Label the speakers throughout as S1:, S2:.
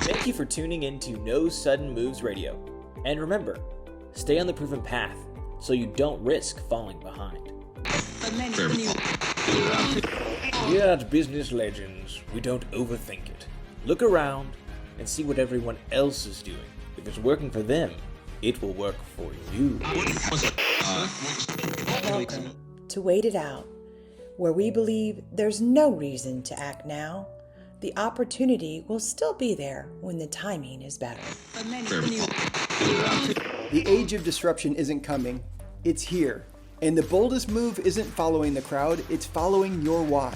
S1: Thank you for tuning in to No Sudden Moves Radio. And remember, stay on the proven path so you don't risk falling behind. Here at Business Legends, we don't overthink it. Look around and see what everyone else is doing. If it's working for them, it will work for you.
S2: Welcome to Wait It Out, where we believe there's no reason to act now. The opportunity will still be there when the timing is better.
S3: The age of disruption isn't coming, it's here. And the boldest move isn't following the crowd, it's following your why.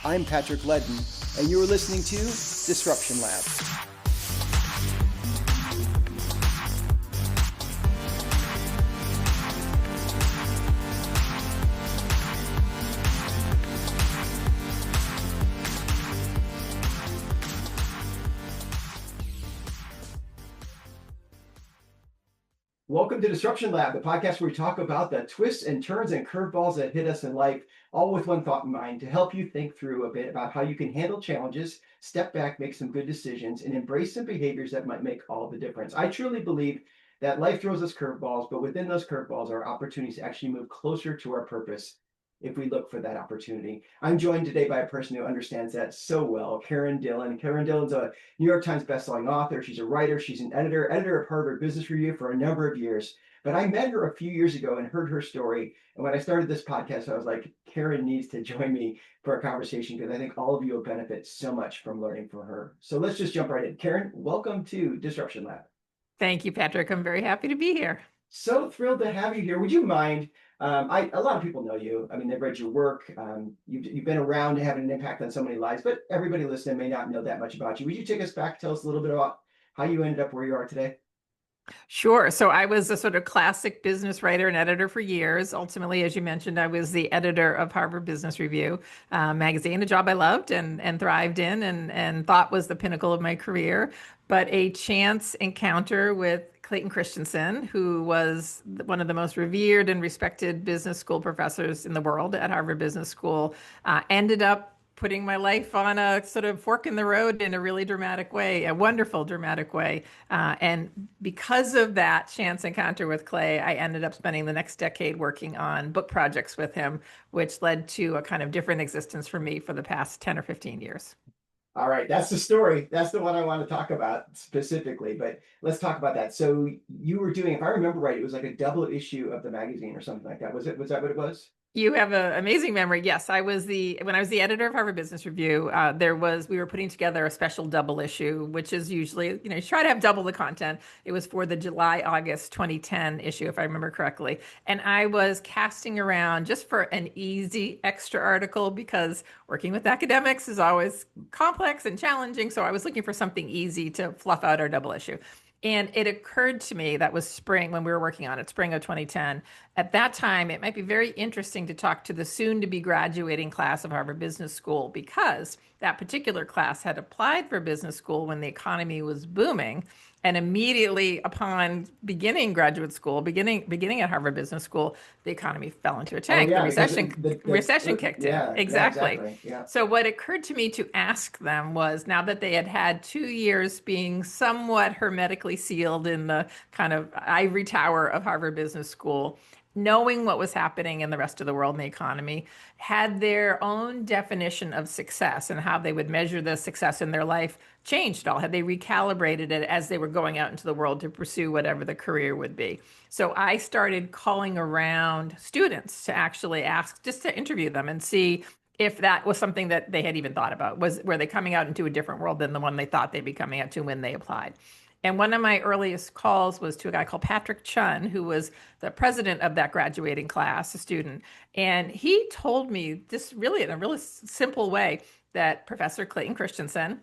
S3: I'm Patrick Leddin, and you're listening to Disruption Lab. Welcome to Disruption Lab, the podcast where we talk about the twists and turns and curveballs that hit us in life, all with one thought in mind, to help you think through a bit about how you can handle challenges, step back, make some good decisions, and embrace some behaviors that might make all the difference. I truly believe that life throws us curveballs, but within those curveballs are opportunities to actually move closer to our purpose if we look for that opportunity. I'm joined today by a person who understands that so well, Karen Dillon. Karen Dillon's a New York Times bestselling author. She's a writer. She's an editor of Harvard Business Review for a number of years. But I met her a few years ago and heard her story. And when I started this podcast, I was like, Karen needs to join me for a conversation because I think all of you will benefit so much from learning from her. So let's just jump right in. Karen, welcome to Disruption Lab.
S4: Thank you, Patrick. I'm very happy to be here.
S3: So thrilled to have you here. Would you mind? A lot of people know you. I mean, they've read your work. You've been around having an impact on so many lives, but everybody listening may not know that much about you. Would you take us back, tell us a little bit about how you ended up where you are today?
S4: Sure. So I was a sort of classic business writer and editor for years. Ultimately, as you mentioned, I was the editor of Harvard Business Review magazine, a job I loved and thrived in and thought was the pinnacle of my career. But a chance encounter with Clayton Christensen, who was one of the most revered and respected business school professors in the world at Harvard Business School, ended up putting my life on a sort of fork in the road in a really dramatic way, a wonderful dramatic way. And because of that chance encounter with Clay, I ended up spending the next decade working on book projects with him, which led to a kind of different existence for me for the past 10 or 15 years.
S3: All right, that's the story. That's the one I want to talk about specifically, but let's talk about that. So you were doing, if I remember right, it was like a double issue of the magazine or something like that. Was that what it was?
S4: You have an amazing memory. Yes, when I was the editor of Harvard Business Review, we were putting together a special double issue, which is usually, you try to have double the content. It was for the July-August 2010 issue, if I remember correctly. And I was casting around just for an easy extra article because working with academics is always complex and challenging. So I was looking for something easy to fluff out our double issue. And it occurred to me, that was spring when we were working on it, spring of 2010. At that time, it might be very interesting to talk to the soon-to-be graduating class of Harvard Business School because that particular class had applied for business school when the economy was booming. And immediately upon beginning graduate school, beginning at Harvard Business School, the economy fell into a tank.
S3: Oh, yeah,
S4: the recession kicked in.
S3: Yeah,
S4: exactly.
S3: Yeah.
S4: So what occurred to me to ask them was, now that they had had 2 years being somewhat hermetically sealed in the kind of ivory tower of Harvard Business School, knowing what was happening in the rest of the world and the economy, had their own definition of success and how they would measure the success in their life changed at all? Had they recalibrated it as they were going out into the world to pursue whatever the career would be? So I started calling around students to actually ask, just to interview them and see if that was something that they had even thought about. Were they coming out into a different world than the one they thought they'd be coming out to when they applied? And one of my earliest calls was to a guy called Patrick Chun, who was the president of that graduating class, a student. And he told me this really in a really simple way that Professor Clayton Christensen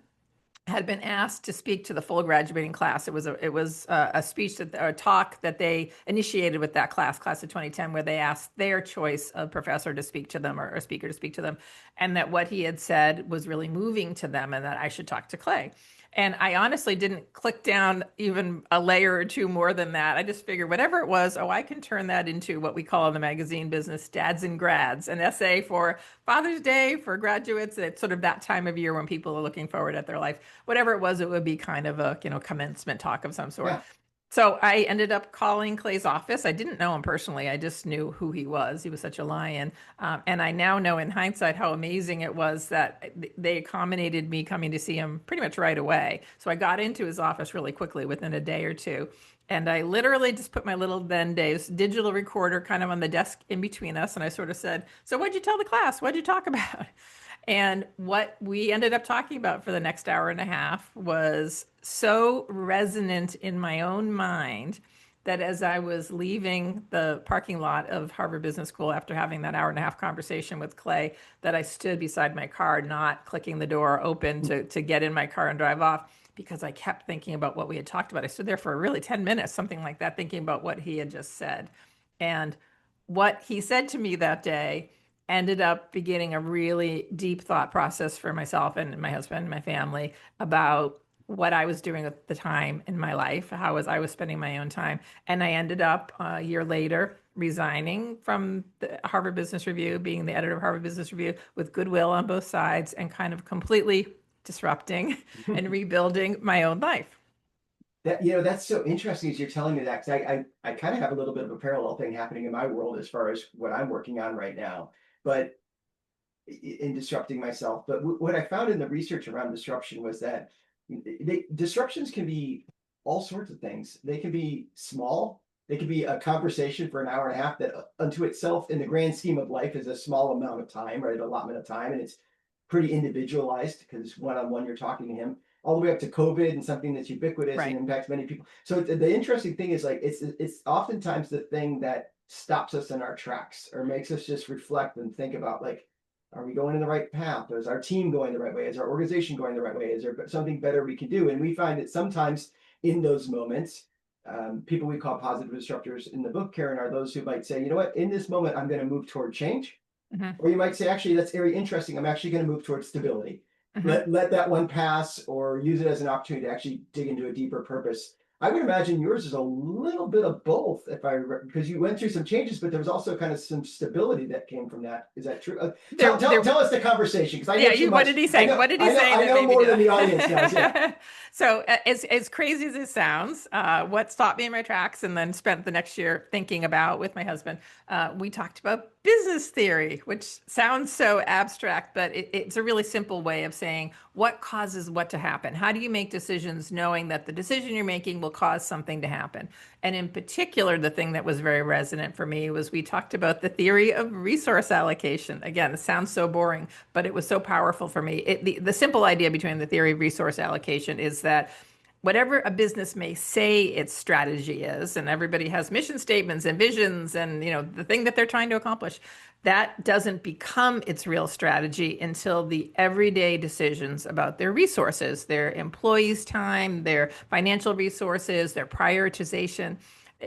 S4: had been asked to speak to the full graduating class. It was a speech, a talk that they initiated with that class of 2010, where they asked their choice of professor to speak to them, or a speaker to speak to them, and that what he had said was really moving to them and that I should talk to Clay. And I honestly didn't click down even a layer or two more than that. I just figured whatever it was, oh, I can turn that into what we call in the magazine business dads and grads, an essay for Father's Day for graduates. It's sort of that time of year when people are looking forward at their life. Whatever it was, it would be kind of a, commencement talk of some sort.
S3: Yeah.
S4: So I ended up calling Clay's office. I didn't know him personally. I just knew who he was. He was such a lion. And I now know in hindsight how amazing it was that they accommodated me coming to see him pretty much right away. So I got into his office really quickly within a day or two. And I literally just put my little then days digital recorder kind of on the desk in between us. And I sort of said, so what'd you tell the class? What'd you talk about? And what we ended up talking about for the next hour and a half was so resonant in my own mind that as I was leaving the parking lot of Harvard Business School after having that hour and a half conversation with Clay, that I stood beside my car, not clicking the door open to get in my car and drive off, because I kept thinking about what we had talked about. I stood there for really 10 minutes, something like that, thinking about what he had just said. And what he said to me that day ended up beginning a really deep thought process for myself and my husband and my family about what I was doing at the time in my life, how I was spending my own time. And I ended up a year later resigning from the Harvard Business Review, being the editor of Harvard Business Review with goodwill on both sides, and kind of completely disrupting and rebuilding my own life.
S3: That, that's so interesting as you're telling me that, because I kind of have a little bit of a parallel thing happening in my world as far as what I'm working on right now, but in disrupting myself. But what I found in the research around disruption was that disruptions can be all sorts of things. They can be small. They can be a conversation for an hour and a half that unto itself in the grand scheme of life is a small amount of time, right? Allotment of time. And it's pretty individualized because one-on-one you're talking to him, all the way up to COVID and something that's ubiquitous
S4: Right.
S3: and impacts many people. So the interesting thing is, like, it's oftentimes the thing that stops us in our tracks or makes us just reflect and think about, like, are we going in the right path? Is our team going the right way? Is our organization going the right way? Is there something better we can do? And we find that sometimes in those moments, people we call positive disruptors in the book, Karen, are those who might say, you know what, in this moment, I'm going to move toward change.
S4: Mm-hmm.
S3: Or you might say, actually, that's very interesting. I'm actually going to move towards stability.
S4: Mm-hmm.
S3: Let that one pass, or use it as an opportunity to actually dig into a deeper purpose. I would imagine yours is a little bit of both, because you went through some changes, but there was also kind of some stability that came from that. Is that true? Tell us the conversation, because I know too much.
S4: What did he say? What did he say?
S3: I know more than the audience does. Yeah.
S4: So as crazy as it sounds, what stopped me in my tracks and then spent the next year thinking about with my husband, we talked about business theory, which sounds so abstract, but it's a really simple way of saying what causes what to happen. How do you make decisions knowing that the decision you're making will cause something to happen? And in particular, the thing that was very resonant for me was we talked about the theory of resource allocation. Again, it sounds so boring, but it was so powerful for me. The simple idea between the theory of resource allocation is that whatever a business may say its strategy is, and everybody has mission statements and visions and the thing that they're trying to accomplish, that doesn't become its real strategy until the everyday decisions about their resources, their employees' time, their financial resources, their prioritization,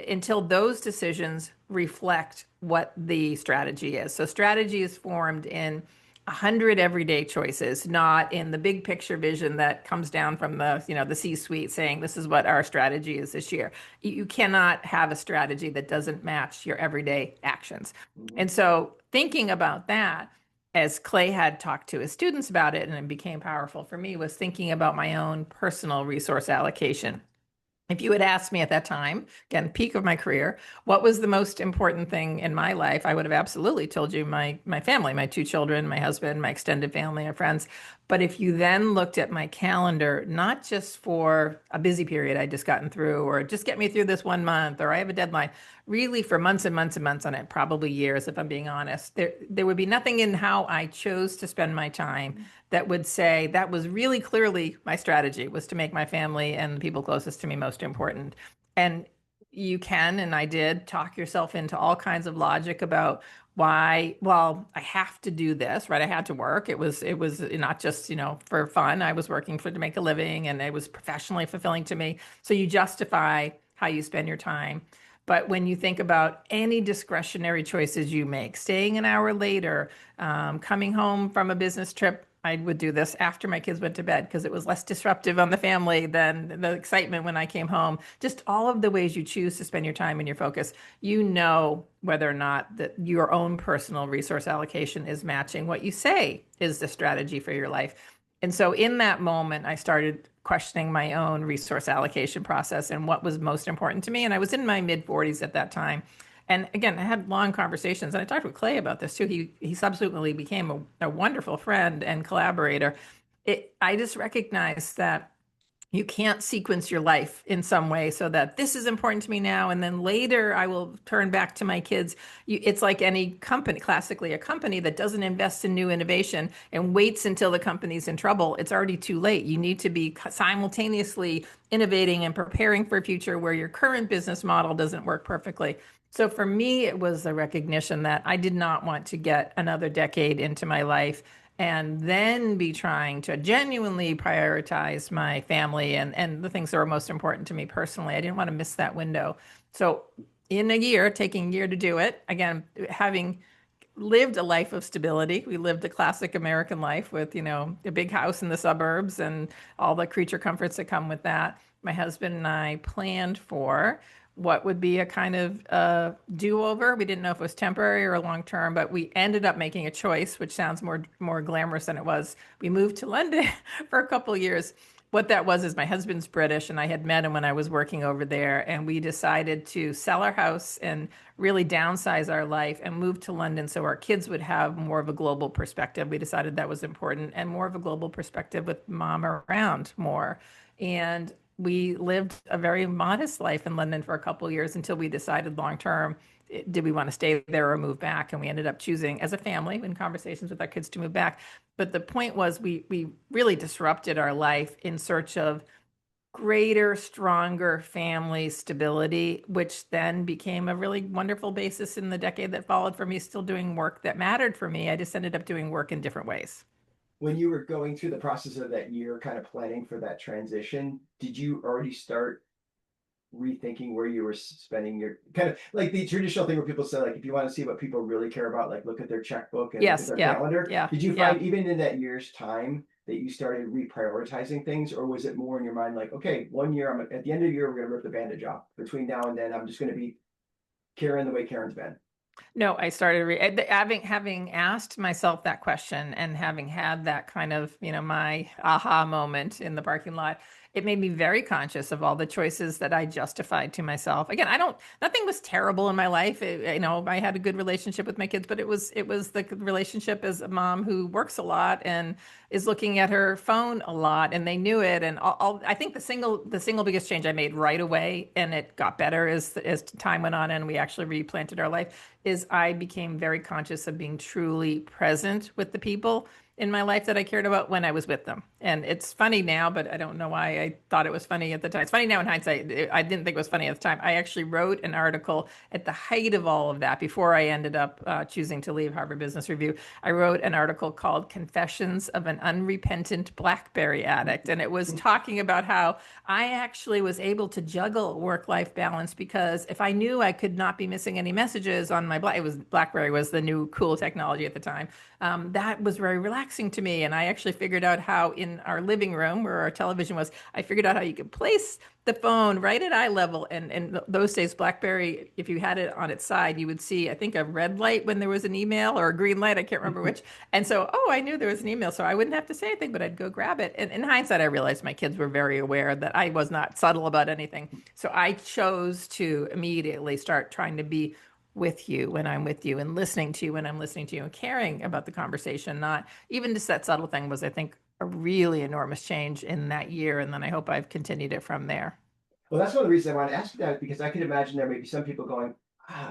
S4: until those decisions reflect what the strategy is. So strategy is formed in 100 everyday choices, not in the big picture vision that comes down from the C-suite saying this is what our strategy is this year. You cannot have a strategy that doesn't match your everyday actions. And so thinking about that, as Clay had talked to his students about it, and it became powerful for me, was thinking about my own personal resource allocation. If you had asked me at that time, again, peak of my career, what was the most important thing in my life, I would have absolutely told you my family, my 2 children, my husband, my extended family, my friends. But if you then looked at my calendar, not just for a busy period I'd just gotten through, or just get me through this 1 month, or I have a deadline, really for months and months and months on it, probably years, if I'm being honest, there would be nothing in how I chose to spend my time that would say that was really clearly my strategy, was to make my family and the people closest to me most important. And you can, and I did, talk yourself into all kinds of logic about why, well, I have to do this, right? I had to work. It was not just, for fun. I was working to make a living, and it was professionally fulfilling to me. So you justify how you spend your time. But when you think about any discretionary choices you make, staying an hour later, coming home from a business trip I would do this after my kids went to bed because it was less disruptive on the family than the excitement when I came home. Just all of the ways you choose to spend your time and your focus, you know whether or not that your own personal resource allocation is matching what you say is the strategy for your life. And so in that moment, I started questioning my own resource allocation process and what was most important to me. And I was in my mid 40s at that time. And again, I had long conversations, and I talked with Clay about this too. He subsequently became a wonderful friend and collaborator. I just recognized that you can't sequence your life in some way so that this is important to me now, and then later I will turn back to my kids. It's like any company, classically a company that doesn't invest in new innovation and waits until the company's in trouble. It's already too late. You need to be simultaneously innovating and preparing for a future where your current business model doesn't work perfectly. So for me, it was the recognition that I did not want to get another decade into my life and then be trying to genuinely prioritize my family and the things that were most important to me personally. I didn't want to miss that window. So in a year, taking a year to do it, again, having lived a life of stability. We lived a classic American life with, a big house in the suburbs and all the creature comforts that come with that. My husband and I planned for what would be a kind of do-over. We didn't know if it was temporary or long-term, but we ended up making a choice, which sounds more glamorous than it was. We moved to London for a couple of years. What that was is my husband's British, and I had met him when I was working over there, and we decided to sell our house and really downsize our life and move to London so our kids would have more of a global perspective. We decided that was important, and more of a global perspective with mom around more. And we lived a very modest life in London for a couple of years until we decided long term, did we want to stay there or move back? And we ended up choosing as a family in conversations with our kids to move back. But the point was we really disrupted our life in search of greater, stronger family stability, which then became a really wonderful basis in the decade that followed for me, still doing work that mattered for me. I just ended up doing work in different ways.
S3: When you were going through the process of that year, kind of planning for that transition, did you already start rethinking where you were spending your kind of like the traditional thing where people say, like, if you want to see what people really care about, like look at their checkbook and look at their calendar.
S4: Yeah.
S3: Did you find even in that year's time that you started reprioritizing things, or was it more in your mind like, okay, 1 year, at the end of the year, we're going to rip the bandage off. Between now and then, I'm just going to be Karen the way Karen's been.
S4: No, I started having asked myself that question and having had that kind of, my aha moment in the parking lot. It made me very conscious of all the choices that I justified to myself. Again, nothing was terrible in my life. I had a good relationship with my kids, but it was the relationship as a mom who works a lot and is looking at her phone a lot, and they knew it. And I think the single biggest change I made right away, and it got better as time went on and we actually replanted our life, is I became very conscious of being truly present with the people in my life that I cared about when I was with them. And it's funny now, but I don't know why I thought it was funny at the time. It's funny now in hindsight. I didn't think it was funny at the time. I actually wrote an article at the height of all of that before I ended up choosing to leave Harvard Business Review. I wrote an article called Confessions of an Unrepentant BlackBerry Addict. And it was talking about how I actually was able to juggle work-life balance because if I knew I could not be missing any messages on my BlackBerry was the new cool technology at the time. That was very relaxing to me. And I actually figured out how in our living room where our television was, I figured out how you could place the phone right at eye level. And in those days, BlackBerry, if you had it on its side, you would see, I think, a red light when there was an email or a green light. I can't remember which. And so, I knew there was an email, so I wouldn't have to say anything, but I'd go grab it. And in hindsight, I realized my kids were very aware that I was not subtle about anything. So I chose to immediately start trying to be with you when I'm with you and listening to you when I'm listening to you and caring about the conversation. Not even just that subtle thing was, I think, a really enormous change in that year. And then I hope I've continued it from there.
S3: Well, that's one of the reasons I want to ask you that, because I can imagine there may be some people going,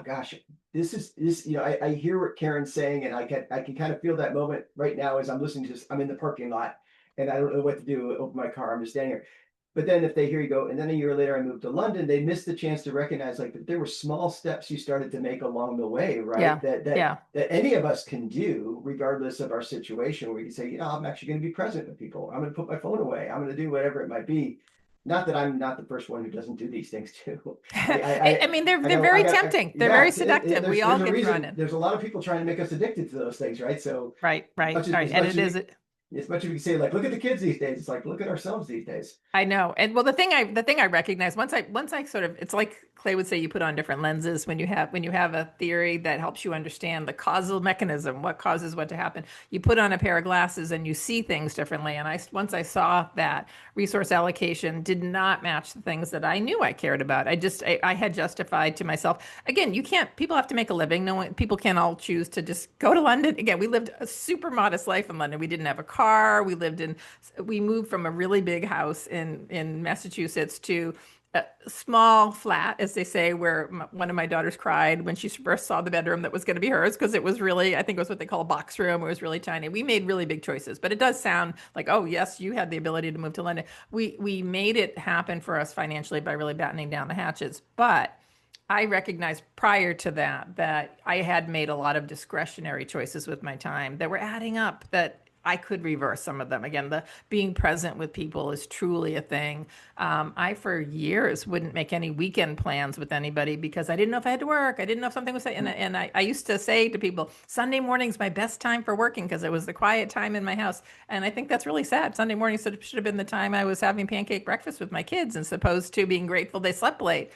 S3: gosh, this, I hear what Karen's saying, and I can kind of feel that moment right now as I'm listening to this. I'm in the parking lot and I don't know what to do. Open my car. I'm just standing here. But then if they hear you go, and then a year later I moved to London, they missed the chance to recognize like that there were small steps you started to make along the way, right? That any of us can do regardless of our situation, where you can say, I'm actually going to be present with people. I'm going to put my phone away. I'm going to do whatever it might be. Not that I'm not the first one who doesn't do these things too.
S4: I mean, they're very tempting. They're very seductive. We all get drawn in.
S3: There's a lot of people trying to make us addicted to those things, right? So
S4: right. And it is.
S3: As much as we can say, like, look at the kids these days, it's like, look at ourselves these days.
S4: I know. And well, the thing I recognize once I sort of, it's like Clay would say, you put on different lenses when you have a theory that helps you understand the causal mechanism, what causes what to happen. You put on a pair of glasses and you see things differently. And once I saw that resource allocation did not match the things that I knew I cared about. I had justified to myself. Again, people have to make a living. No one, people can't all choose to just go to London. Again, we lived a super modest life in London. We didn't have a car. We moved from a really big house in Massachusetts to a small flat, as they say, where one of my daughters cried when she first saw the bedroom that was going to be hers, because it was really, I think it was what they call a box room. It was really tiny. We made really big choices, but it does sound like, oh yes, you had the ability to move to London. We made it happen for us financially by really battening down the hatches. But I recognized prior to that I had made a lot of discretionary choices with my time that were adding up, that I could reverse some of them. Again, the being present with people is truly a thing. I, for years, wouldn't make any weekend plans with anybody because I didn't know if I had to work. I didn't know if something was, and I used to say to people, Sunday morning's my best time for working because it was the quiet time in my house. And I think that's really sad. Sunday morning should have been the time I was having pancake breakfast with my kids, as opposed to being grateful they slept late.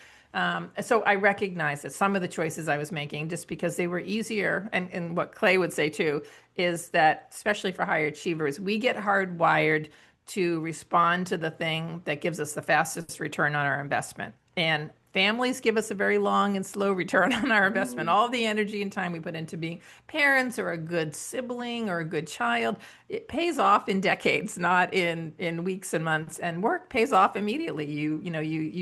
S4: So I recognize that some of the choices I was making, just because they were easier, and what Clay would say too, is that especially for higher achievers, we get hardwired to respond to the thing that gives us the fastest return on our investment. And families give us a very long and slow return on our investment. All the energy and time we put into being parents or a good sibling or a good child, it pays off in decades, not in weeks and months. And work pays off immediately. You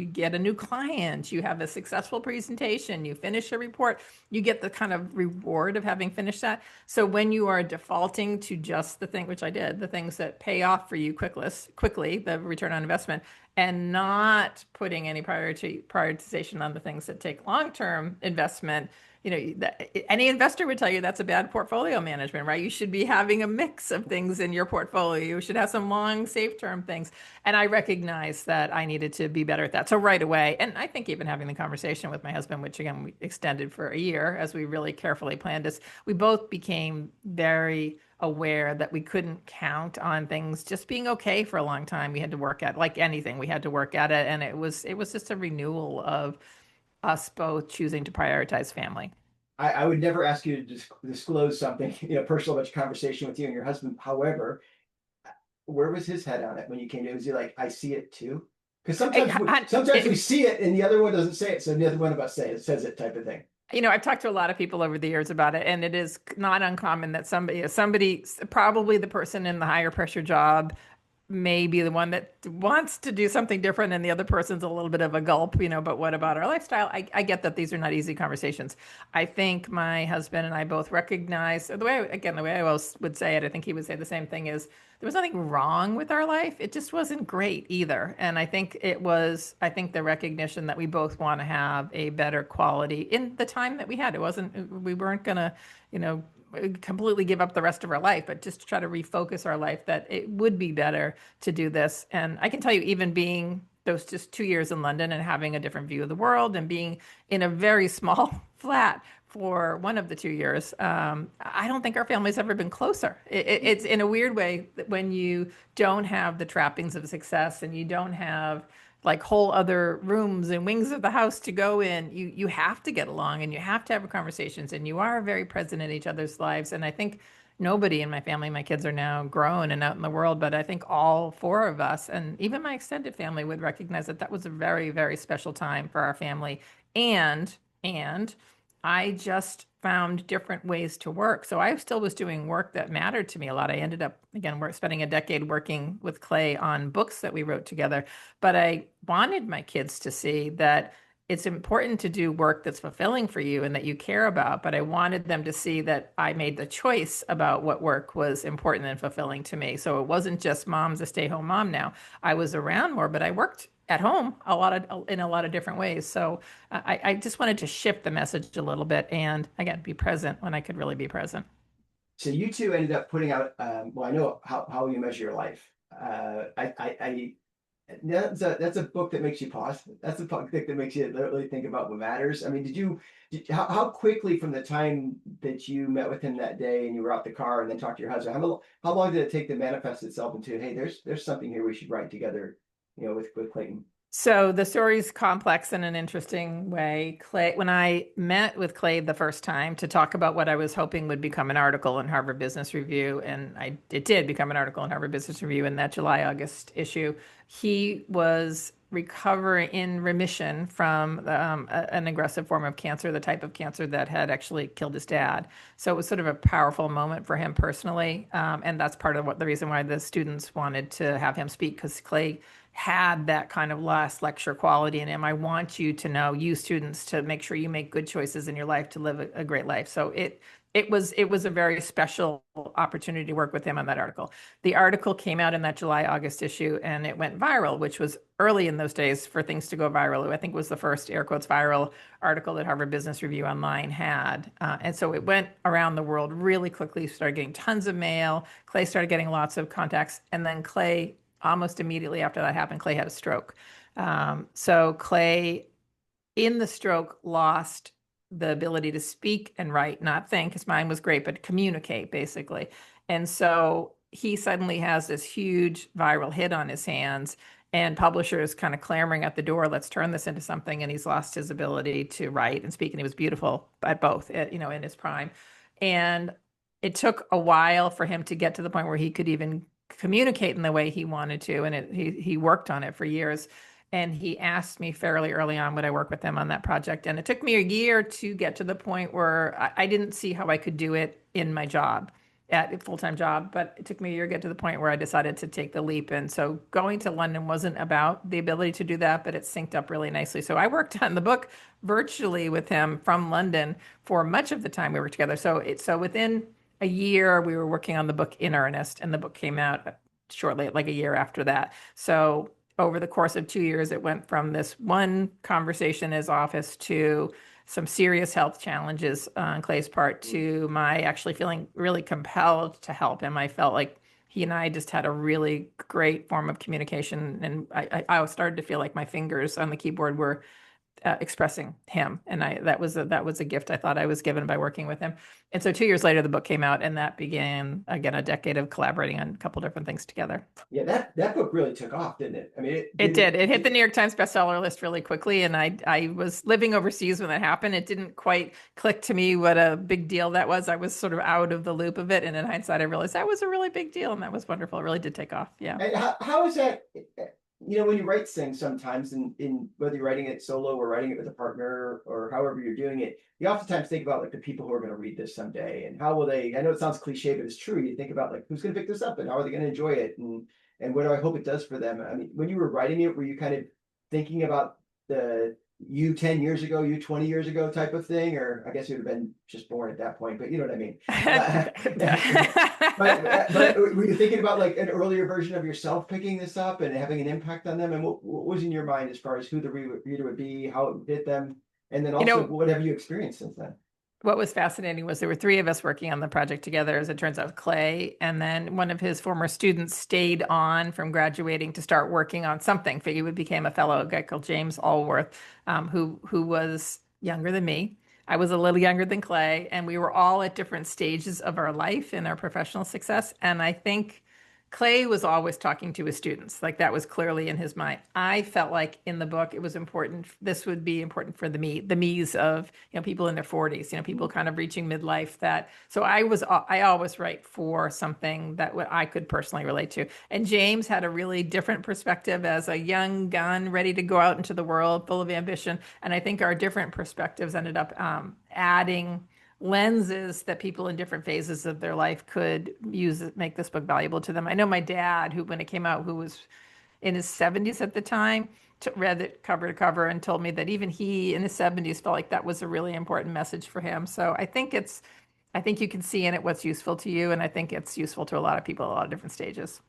S4: get a new client, you have a successful presentation, you finish a report, you get the kind of reward of having finished that. So when you are defaulting to just the thing, which I did, the things that pay off for you quickly, the return on investment, and not putting any prioritization on the things that take long-term investment, any investor would tell you that's a bad portfolio management, right? You should be having a mix of things in your portfolio. You should have some long, safe-term things. And I recognized that I needed to be better at that. So right away, and I think even having the conversation with my husband, which again, we extended for a year as we really carefully planned this, we both became very aware that we couldn't count on things just being okay for a long time. We had to work at, like anything, we had to work at it. And it was just a renewal of us both choosing to prioritize family.
S3: I would never ask you to disclose something, personal about your conversation with you and your husband. However, where was his head on it when you came to it? Was he like, I see it too? Because sometimes we see it and the other one doesn't say it, so the other one of us says it type of thing.
S4: I've talked to a lot of people over the years about it, and it is not uncommon that somebody, probably the person in the higher pressure job, may be the one that wants to do something different, and the other person's a little bit of a gulp, but what about our lifestyle? I get that these are not easy conversations. I think my husband and I both recognize, the way I always would say it, I think he would say the same thing, is there was nothing wrong with our life. It just wasn't great either. And I think the recognition that we both want to have a better quality in the time that we had. We weren't going to, completely give up the rest of our life, but just try to refocus our life, that it would be better to do this. And I can tell you, even being those just 2 years in London and having a different view of the world and being in a very small flat for one of the 2 years, I don't think our family's ever been closer. It's in a weird way that when you don't have the trappings of success and you don't have like whole other rooms and wings of the house to go in, you have to get along and you have to have conversations, and you are very present in each other's lives. And I think nobody in my family, my kids are now grown and out in the world, but I think all four of us, and even my extended family, would recognize that was a very, very special time for our family. And I just found different ways to work. So I still was doing work that mattered to me a lot. I ended up, again, we're spending a decade working with Clay on books that we wrote together. But I wanted my kids to see that it's important to do work that's fulfilling for you and that you care about. But I wanted them to see that I made the choice about what work was important and fulfilling to me. So it wasn't just mom's a stay-home mom now. I was around more, but I worked at home in a lot of different ways. So I just wanted to shift the message a little bit and, again, be present when I could really be present.
S3: So you two ended up putting out, well, I know how you measure your life. I That's a book that makes you pause. That's a book that makes you literally think about what matters. I mean, how quickly from the time that you met with him that day and you were out the car and then talked to your husband, how long did it take to manifest itself into, hey, there's something here we should write together, with Clayton?
S4: So the story's complex in an interesting way. When I met with Clay the first time to talk about what I was hoping would become an article in Harvard Business Review, and it did become an article in Harvard Business Review in that July-August issue, he was recovering in remission from an aggressive form of cancer, the type of cancer that had actually killed his dad. So it was sort of a powerful moment for him personally, and that's part of the reason why the students wanted to have him speak, because Clay had that kind of last lecture quality in him. I want you to know, you students, to make sure you make good choices in your life to live a great life. So it was a very special opportunity to work with him on that article. The article came out in that July-August issue, and it went viral, which was early in those days for things to go viral. I think it was the first air quotes viral article that Harvard Business Review Online had. And so it went around the world really quickly, started getting tons of mail. Clay started getting lots of contacts. And then Clay, almost immediately after that happened, Clay had a stroke. So Clay, in the stroke, lost the ability to speak and write, not think. His mind was great, but communicate, basically. And so he suddenly has this huge viral hit on his hands, and publishers kind of clamoring at the door, let's turn this into something. And he's lost his ability to write and speak. And he was beautiful at both, in his prime. And it took a while for him to get to the point where he could even communicate in the way he wanted to. And he worked on it for years. And he asked me fairly early on, would I work with him on that project? And it took me a year to get to the point where I didn't see how I could do it in my job, at a full-time job. But it took me a year to get to the point where I decided to take the leap. And so going to London wasn't about the ability to do that, but it synced up really nicely. So I worked on the book virtually with him from London for much of the time we worked together. So within a year, we were working on the book in earnest, and the book came out shortly, like a year after that. So over the course of 2 years, it went from this one conversation in his office to some serious health challenges on Clay's part to my actually feeling really compelled to help him. I felt like he and I just had a really great form of communication, and I started to feel like my fingers on the keyboard were expressing him, and that was a gift I thought I was given by working with him. And so 2 years later, the book came out, and that began again a decade of collaborating on a couple different things together.
S3: Yeah, that book really took off, didn't it? I mean,
S4: it did. It hit the New York Times bestseller list really quickly, and I was living overseas when that happened. It didn't quite click to me what a big deal that was. I was sort of out of the loop of it, and in hindsight, I realized that was a really big deal, and that was wonderful. It really did take off. Yeah.
S3: And how is that? When you write things sometimes, in whether you're writing it solo or writing it with a partner or however you're doing it, you oftentimes think about like the people who are going to read this someday and how will they. I know it sounds cliche, but it's true. You think about like who's going to pick this up and how are they going to enjoy it, and what do I hope it does for them. I mean, when you were writing it, were you kind of thinking about the you 10 years ago, you 20 years ago type of thing, or I guess you'd have been just born at that point, but you know what I mean. But were you thinking about like an earlier version of yourself picking this up and having an impact on them? And what was in your mind as far as who the reader would be, how it would hit them, and then also what have you experienced since then?
S4: What was fascinating was there were three of us working on the project together, as it turns out, Clay, and then one of his former students stayed on from graduating to start working on something. He became a fellow, a guy called James Allworth, who was younger than me. I was a little younger than Clay, and we were all at different stages of our life and our professional success. And I think Clay was always talking to his students. Like that was clearly in his mind. I felt like in the book, it was important. This would be important for the me's of, people in their 40s, people kind of reaching midlife so I always write for something that I could personally relate to. And James had a really different perspective as a young gun ready to go out into the world full of ambition. And I think our different perspectives ended up adding lenses that people in different phases of their life could use to make this book valuable to them. I know my dad, who when it came out, who was in his 70s at the time, read it cover to cover and told me that even he in his 70s felt like that was a really important message for him. So I think you can see in it what's useful to you, and I think it's useful to a lot of people at a lot of different stages.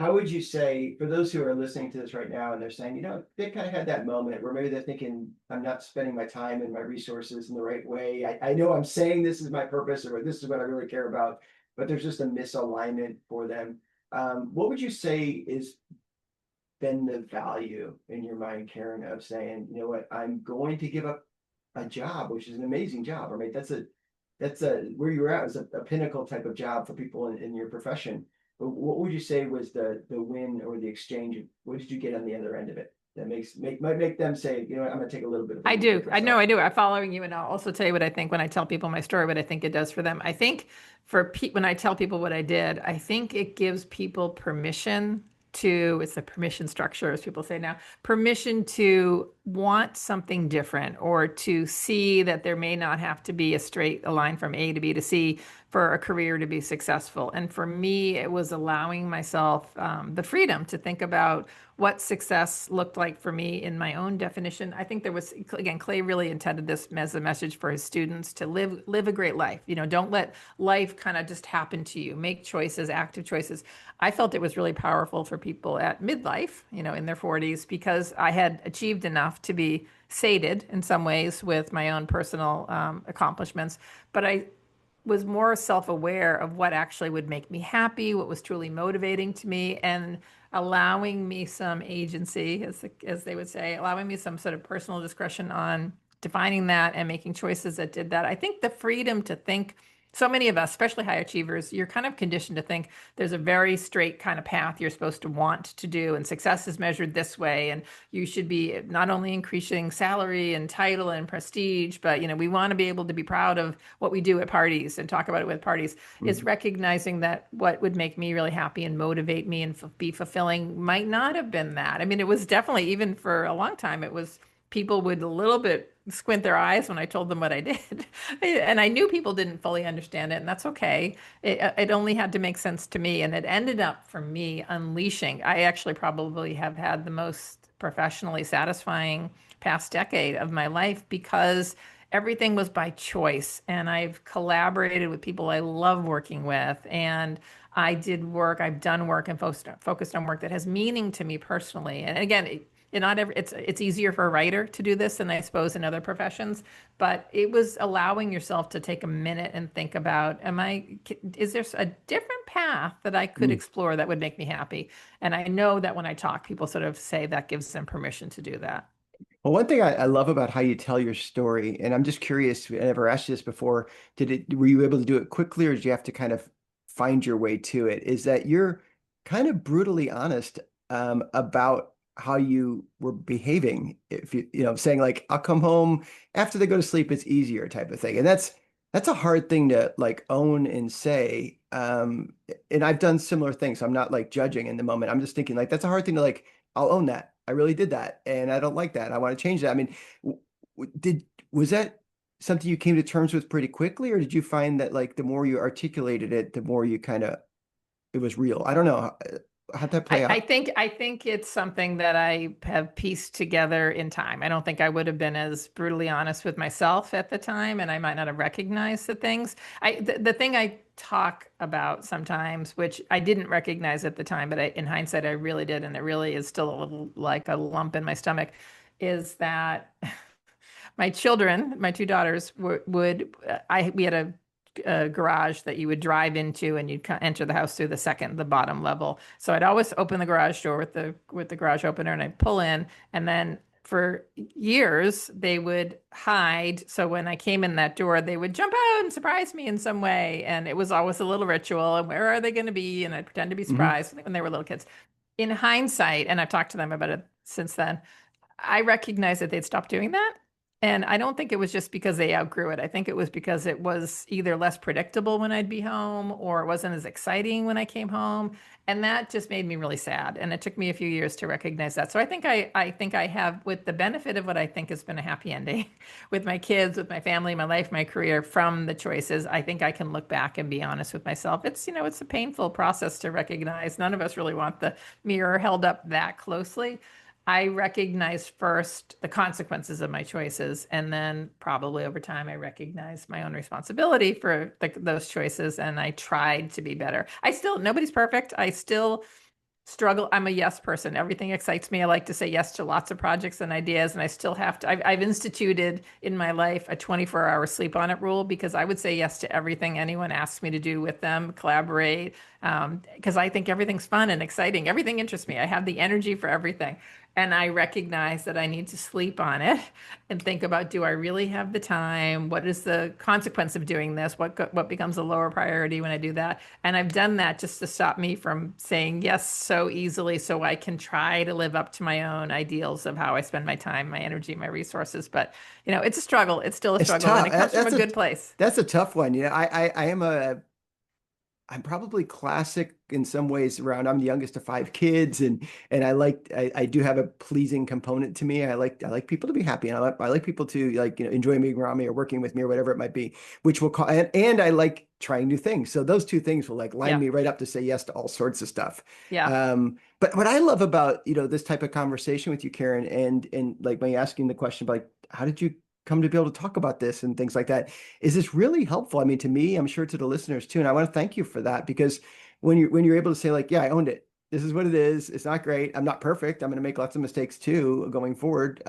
S3: How would you say, for those who are listening to this right now and they're saying, they kind of had that moment where maybe they're thinking, I'm not spending my time and my resources in the right way. I know I'm saying this is my purpose or this is what I really care about, but there's just a misalignment for them. What would you say is been the value in your mind, Karen, of saying, you know what, I'm going to give up a job, which is an amazing job. I mean, that's where you're at is a pinnacle type of job for people in your profession. But what would you say was the win or the exchange? What did you get on the other end of it that might make them say, you know what, I'm gonna take a little bit of a
S4: I
S3: leap
S4: do.
S3: with
S4: I know
S3: myself.
S4: I do. I'm following you. And I'll also tell you what I think when I tell people my story, what I think it does for them. I think when I tell people what I did, I think it gives people permission it's the permission structure, as people say now, permission to want something different or to see that there may not have to be a line from A to B to C for a career to be successful. And for me, it was allowing myself the freedom to think about what success looked like for me in my own definition. I think there was, again, Clay really intended this as a message for his students to live a great life. You know, don't let life kind of just happen to you. Make choices, active choices. I felt it was really powerful for people at midlife, you know, in their 40s, because I had achieved enough to be sated in some ways with my own personal accomplishments. But I was more self-aware of what actually would make me happy, what was truly motivating to me, and allowing me some agency, as they would say, allowing me some sort of personal discretion on defining that and making choices that did that. I think the freedom to think, so many of us, especially high achievers, you're kind of conditioned to think there's a very straight kind of path you're supposed to want to do, and success is measured this way, and you should be not only increasing salary and title and prestige, but you know, we want to be able to be proud of what we do at parties and talk about it with parties. Is recognizing that what would make me really happy and motivate me and be fulfilling might not have been that. I mean, it was definitely, even for a long time, it was people would a little bit squint their eyes when I told them what I did. And I knew people didn't fully understand it, and that's okay. It only had to make sense to me. And it ended up for me unleashing. I actually probably have had the most professionally satisfying past decade of my life because everything was by choice. And I've collaborated with people I love working with. And I've done work and focused on work that has meaning to me personally. And again, it's easier for a writer to do this than I suppose in other professions, but it was allowing yourself to take a minute and think about, is there a different path that I could explore that would make me happy? And I know that when I talk, people sort of say that gives them permission to do that.
S3: Well, one thing I love about how you tell your story, and I'm just curious, I never asked you this before, were you able to do it quickly or did you have to kind of find your way to it? Is that you're kind of brutally honest about how you were behaving. If saying like, I'll come home after they go to sleep, it's easier type of thing. And that's a hard thing to like own and say. And I've done similar things. So I'm not like judging in the moment. I'm just thinking like, that's a hard thing to like, I'll own that. I really did that, and I don't like that. I want to change that. I mean, was that something you came to terms with pretty quickly, or did you find that like the more you articulated it, the more you kind of it was real? I don't know. How'd that play
S4: I
S3: out?
S4: think I think it's something that I have pieced together in time. I don't think I would have been as brutally honest with myself at the time, and I might not have recognized the things. The thing I talk about sometimes, which I didn't recognize at the time, but in hindsight I really did, and it really is still a little like a lump in my stomach, is that my children, my two daughters, we had a garage that you would drive into, and you'd enter the house through the bottom level. So I'd always open the garage door with the garage opener, and I'd pull in, and then for years they would hide. So when I came in that door, they would jump out and surprise me in some way, and it was always a little ritual. And where are they going to be? And I'd pretend to be
S3: Hmm.
S4: surprised when they were little kids. In hindsight, and I've talked to them about it since then, I recognized that they'd stopped doing that. And I don't think it was just because they outgrew it. I think it was because it was either less predictable when I'd be home or it wasn't as exciting when I came home. And that just made me really sad. And it took me a few years to recognize that. So I think I have, with the benefit of what I think has been a happy ending with my kids, with my family, my life, my career, from the choices, I think I can look back and be honest with myself. It's a painful process to recognize. None of us really want the mirror held up that closely. I recognized first the consequences of my choices, and then probably over time, I recognized my own responsibility for those choices, and I tried to be better. Nobody's perfect. I still struggle. I'm a yes person. Everything excites me. I like to say yes to lots of projects and ideas, and I still have to. I've instituted in my life a 24-hour sleep on it rule because I would say yes to everything anyone asks me to do with them, collaborate, because I think everything's fun and exciting. Everything interests me. I have the energy for everything. And I recognize that I need to sleep on it and think about, do I really have the time? What is the consequence of doing this? What becomes a lower priority when I do that? And I've done that just to stop me from saying yes so easily so I can try to live up to my own ideals of how I spend my time, my energy, my resources. But, it's a struggle. It's still a
S3: It's
S4: struggle, and
S3: tough.
S4: it comes from a good place.
S3: That's a tough one. I'm probably classic in some ways around. I'm the youngest of five kids, and I do have a pleasing component to me. I like people to be happy, and I like people to enjoy being around me or working with me or whatever it might be, which will call and I like trying new things. So those two things will line
S4: Yeah.
S3: me right up to say yes to all sorts of stuff.
S4: Yeah.
S3: But what I love about this type of conversation with you, Karen, and like me asking the question about how did you come to be able to talk about this and things like that, is this really helpful? I mean, to me, I'm sure to the listeners too. And I want to thank you for that, because when you're able to say yeah, I owned it. This is what it is. It's not great. I'm not perfect. I'm going to make lots of mistakes too going forward.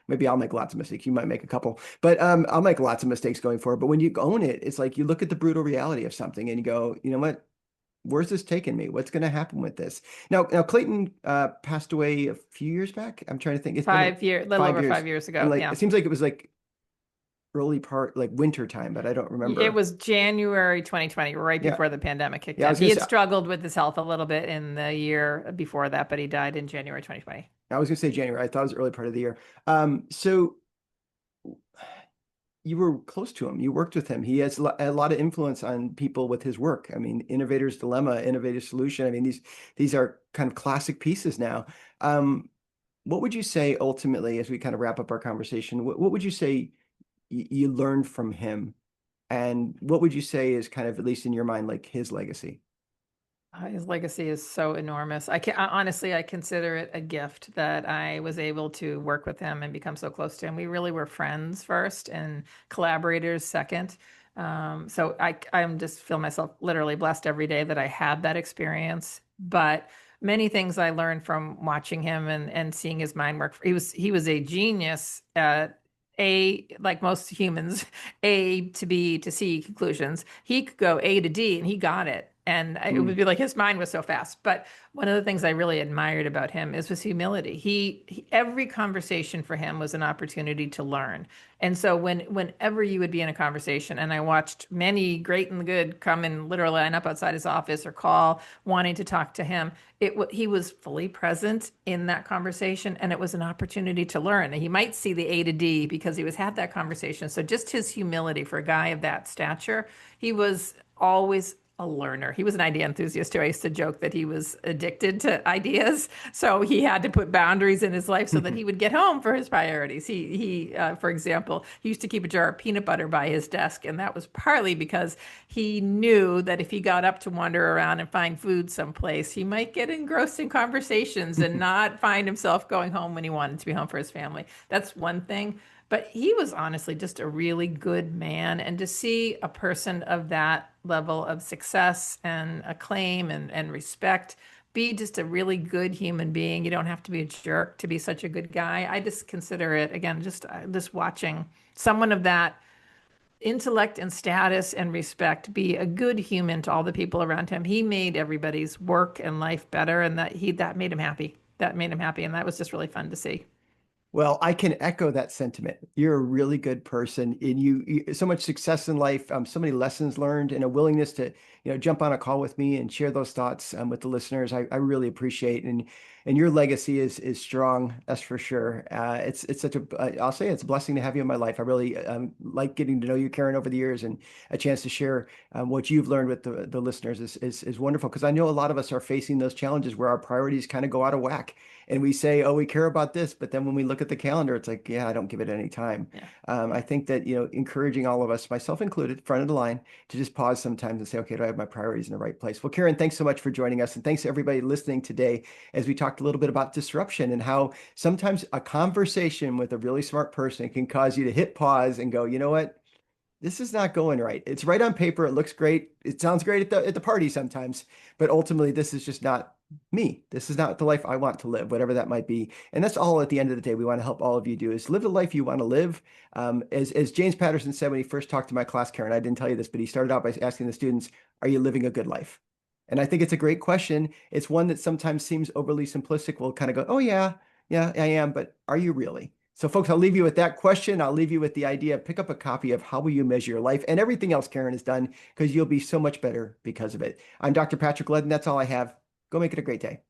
S3: Maybe I'll make lots of mistakes. You might make a couple, but I'll make lots of mistakes going forward. But when you own it, it's like you look at the brutal reality of something and you go, you know what? Where's this taking me? What's going to happen with this? Now Clayton passed away a few years back. I'm trying to think. It's been
S4: 5 year, little over 5 years
S3: and
S4: ago. Yeah.
S3: it seems like it was early part, like winter time, but I don't
S4: It
S3: remember.
S4: was January 2020, right
S3: Yeah.
S4: before the pandemic kicked
S3: Yeah, I
S4: in.
S3: was
S4: He
S3: gonna
S4: had
S3: say
S4: struggled with his health a little bit in the year before that, but he died in January 2020.
S3: January. I thought it was early part of the year. So you were close to him. You worked with him. He has a lot of influence on people with his work. I mean, Innovator's Dilemma, Innovative Solution. I mean, these are kind of classic pieces now. What would you say ultimately, as we kind of wrap up our conversation, what would you say you learned from him? And what would you say is kind of, at least in your mind, like his legacy?
S4: His legacy is so enormous. Honestly, I consider it a gift that I was able to work with him and become so close to him. We really were friends first and collaborators second. So I'm just feel myself literally blessed every day that I had that experience. But many things I learned from watching him and seeing his mind work. He was a genius at like most humans, A to B to C conclusions. He could go A to D and he got it. And it would be like his mind was so fast. But one of the things I really admired about him is his humility. Every conversation for him was an opportunity to learn. And so whenever you would be in a conversation, and I watched many great and good come and literally line up outside his office or call wanting to talk to him, he was fully present in that conversation, and it was an opportunity to learn. And he might see the A to D because he had that conversation. So just his humility for a guy of that stature, he was always a learner. He was an idea enthusiast too. I used to joke that he was addicted to ideas, so he had to put boundaries in his life so that he would get home for his priorities. For example, he used to keep a jar of peanut butter by his desk, and that was partly because he knew that if he got up to wander around and find food someplace, he might get engrossed in conversations and not find himself going home when he wanted to be home for his family. That's one thing. But he was honestly just a really good man. And to see a person of that level of success and acclaim and respect be just a really good human being, you don't have to be a jerk to be such a good guy. I just consider it, again, just watching someone of that intellect and status and respect be a good human to all the people around him. He made everybody's work and life better, and that made him happy. That made him happy. And that was just really fun to see.
S3: Well, I can echo that sentiment. You're a really good person, and so much success in life, so many lessons learned, and a willingness to, jump on a call with me and share those thoughts with the listeners. I really appreciate, and your legacy is strong. That's for sure. It's such I'll say it's a blessing to have you in my life. I really like getting to know you, Karen, over the years, and a chance to share what you've learned with the listeners is wonderful, because I know a lot of us are facing those challenges where our priorities kind of go out of whack. And we say, oh, we care about this, but then when we look at the calendar, it's like, yeah, I don't give it any time.
S4: Yeah.
S3: I think that, encouraging all of us, myself included, front of the line, to just pause sometimes and say, okay, do I have my priorities in the right place? Well, Karen, thanks so much for joining us. And thanks to everybody listening today, as we talked a little bit about disruption and how sometimes a conversation with a really smart person can cause you to hit pause and go, you know what? This is not going right. It's right on paper. It looks great. It sounds great at the party sometimes, but ultimately this is just not me. This is not the life I want to live, whatever that might be. And that's all at the end of the day we want to help all of you do, is live the life you want to live. As James Patterson said when he first talked to my class, Karen, I didn't tell you this, but he started out by asking the students, are you living a good life? And I think it's a great question. It's one that sometimes seems overly simplistic. We'll kind of go, oh yeah, I am, but are you really? So folks, I'll leave you with that question. I'll leave you with the idea, pick up a copy of How Will You Measure Your Life, and everything else Karen has done, because you'll be so much better because of it. I'm Dr. Patrick Leddin. That's all I have. Go make it a great day.